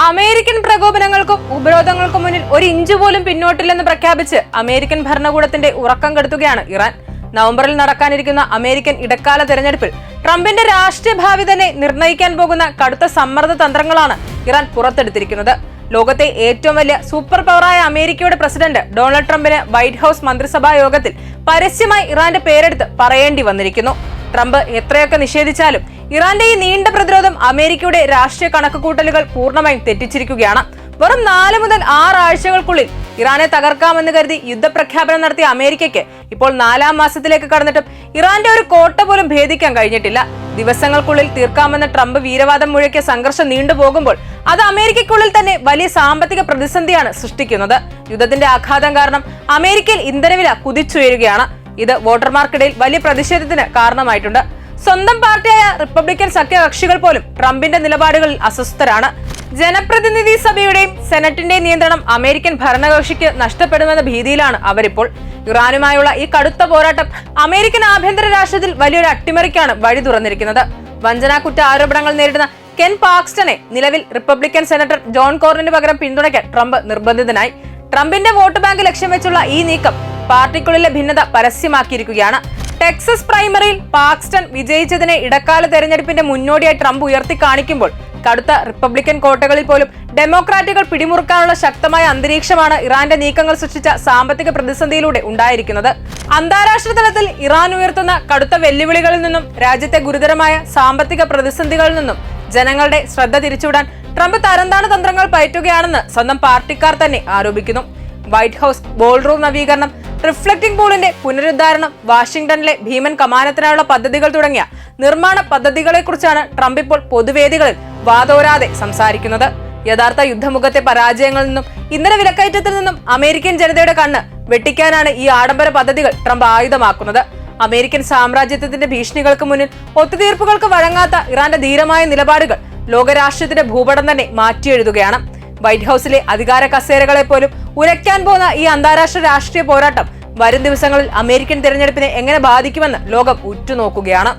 American പ്രകോപനങ്ങൾക്കും ഉപരോധങ്ങൾക്കും മുന്നിൽ ഒരു inch പോലും പിന്നോട്ടില്ലെന്ന് പ്രഖ്യാപിച്ച് അമേരിക്കൻ ഭരണകൂടത്തിന്റെ ഉറക്കം കെടുത്തുകയാണ് ഇറാൻ. നവംബറിൽ നടക്കാനിരിക്കുന്ന അമേരിക്കൻ ഇടക്കാല തെരഞ്ഞെടുപ്പിൽ ട്രംപിന്റെ രാഷ്ട്രീയ ഭാവി തന്നെ നിർണ്ണയിക്കാൻ പോകുന്ന കടുത്ത സമ്മർദ്ദ തന്ത്രങ്ങളാണ് ഇറാൻ പുറത്തെടുത്തിരിക്കുന്നത്. ലോകത്തെ ഏറ്റവും വലിയ സൂപ്പർ പവറായ അമേരിക്കയുടെ പ്രസിഡന്റ് ഡൊണാൾഡ് ട്രംപിന് വൈറ്റ് ഹൌസ് മന്ത്രിസഭാ യോഗത്തിൽ പരസ്യമായി ഇറാന്റെ പേരെടുത്ത് പറയേണ്ടി വന്നിരിക്കുന്നു. ട്രംപ് എത്രയൊക്കെ നിഷേധിച്ചാലും ഇറാന്റെ ഈ നീണ്ട പ്രതിരോധം അമേരിക്കയുടെ രാഷ്ട്രീയ കണക്കുകൂട്ടലുകൾ പൂർണ്ണമായും തെറ്റിച്ചിരിക്കുകയാണ്. വെറും 4 മുതൽ 6 ആഴ്ചകൾക്കുള്ളിൽ ഇറാനെ തകർക്കാമെന്ന് കരുതി യുദ്ധപ്രഖ്യാപനം നടത്തിയ അമേരിക്കയ്ക്ക് ഇപ്പോൾ 4ാം മാസത്തിലേക്ക് കടന്നിട്ടും ഇറാന്റെ ഒരു കോട്ട പോലും ഭേദിക്കാൻ കഴിഞ്ഞിട്ടില്ല. ദിവസങ്ങൾക്കുള്ളിൽ തീർക്കാമെന്ന ട്രംപ് വീരവാദം മുഴക്കിയ സംഘർഷം നീണ്ടുപോകുമ്പോൾ അത് അമേരിക്കയ്ക്കുള്ളിൽ തന്നെ വലിയ സാമ്പത്തിക പ്രതിസന്ധിയാണ് സൃഷ്ടിക്കുന്നത്. യുദ്ധത്തിന്റെ ആഘാതം കാരണം അമേരിക്കയിൽ ഇന്ധനവില കുതിച്ചുയരുകയാണ്. ഇത് വോട്ടർമാർക്കിടയിൽ വലിയ പ്രതിഷേധത്തിന് കാരണമായിട്ടുണ്ട്. സ്വന്തം പാർട്ടിയായ റിപ്പബ്ലിക്കൻ സഖ്യകക്ഷികൾ പോലും ട്രംപിന്റെ നിലപാടുകളിൽ അസ്വസ്ഥരാണ്. ജനപ്രതിനിധി സഭയുടെയും സെനറ്റിന്റെയും നിയന്ത്രണം അമേരിക്കൻ ഭരണകക്ഷിക്ക് നഷ്ടപ്പെടുമെന്ന ഭീതിയിലാണ് അവരിപ്പോൾ. ഇറാനുമായുള്ള ഈ കടുത്ത പോരാട്ടം അമേരിക്കൻ ആഭ്യന്തര രാഷ്ട്രീയത്തിൽ വലിയൊരു അട്ടിമറിക്കാണ് വഴി തുറന്നിരിക്കുന്നത്. വഞ്ചനാക്കുറ്റ ആരോപണങ്ങൾ നേരിടുന്ന കെൻ പാക്സ്റ്റനെ നിലവിൽ റിപ്പബ്ലിക്കൻ സെനറ്റർ ജോൺ കോർണിന് പകരം പിന്തുണയ്ക്കാൻ ട്രംപ് നിർബന്ധിതനായി. ട്രംപിന്റെ വോട്ട് ബാങ്ക് ലക്ഷ്യം വെച്ചുള്ള ഈ നീക്കം പാർട്ടിക്കുള്ളിലെ ഭിന്നത പരസ്യമാക്കിയിരിക്കുകയാണ്. ടെക്സസ് പ്രൈമറിയിൽ പാക്സ്റ്റൺ വിജയിച്ചതിനെ ഇടക്കാല തെരഞ്ഞെടുപ്പിന്റെ മുന്നോടിയായി ട്രംപ് ഉയർത്തി കാണിക്കുമ്പോൾ കടുത്ത റിപ്പബ്ലിക്കൻ കോട്ടകളിൽ പോലും ഡെമോക്രാറ്റുകൾ പിടിമുറുക്കാനുള്ള ശക്തമായ അന്തരീക്ഷമാണ് ഇറാന്റെ നീക്കങ്ങൾ സൃഷ്ടിച്ച സാമ്പത്തിക പ്രതിസന്ധിയിലൂടെ ഉണ്ടായിരിക്കുന്നത്. അന്താരാഷ്ട്ര തലത്തിൽ ഇറാൻ ഉയർത്തുന്ന കടുത്ത വെല്ലുവിളികളിൽ നിന്നും രാജ്യത്തെ ഗുരുതരമായ സാമ്പത്തിക പ്രതിസന്ധികളിൽ നിന്നും ജനങ്ങളുടെ ശ്രദ്ധ തിരിച്ചുവിടാൻ ട്രംപ് തരംതാണ തന്ത്രങ്ങൾ പയറ്റുകയാണെന്ന് സ്വന്തം പാർട്ടിക്കാർ തന്നെ ആരോപിക്കുന്നു. വൈറ്റ് ഹൌസ് ബോൾറൂം നവീകരണം, റിഫ്ലക്റ്റിംഗ് പൂളിന്റെ പുനരുദ്ധാരണം, വാഷിംഗ്ടണിലെ ഭീമൻ കമാനത്തിനായുള്ള പദ്ധതികൾ തുടങ്ങിയ നിർമ്മാണ പദ്ധതികളെക്കുറിച്ചാണ് ട്രംപ് ഇപ്പോൾ പൊതുവേദികളിൽ വാതോരാതെ സംസാരിക്കുന്നത്. യഥാർത്ഥ യുദ്ധമുഖത്തെ പരാജയങ്ങളിൽ നിന്നും ഇന്ധന വിലക്കയറ്റത്തിൽ നിന്നും അമേരിക്കൻ ജനതയുടെ കണ്ണ് വെട്ടിക്കാനാണ് ഈ ആഡംബര പദ്ധതികൾ ട്രംപ് ആയുധമാക്കുന്നത്. അമേരിക്കൻ സാമ്രാജ്യത്വത്തിന്റെ ഭീഷണികൾക്ക് മുന്നിൽ ഒത്തുതീർപ്പുകൾക്ക് വഴങ്ങാത്ത ഇറാന്റെ ധീരമായ നിലപാടുകൾ ലോകരാഷ്ട്രീയത്തിന്റെ ഭൂപടം തന്നെ മാറ്റിയെഴുതുകയാണ്. വൈറ്റ് ഹൌസിലെ അധികാര കസേരകളെ പോലും ഉരയ്ക്കാൻ പോകുന്ന ഈ അന്താരാഷ്ട്ര രാഷ്ട്രീയ പോരാട്ടം വരും ദിവസങ്ങളിൽ അമേരിക്കൻ തെരഞ്ഞെടുപ്പിനെ എങ്ങനെ ബാധിക്കുമെന്ന് ലോകം ഉറ്റുനോക്കുകയാണ്.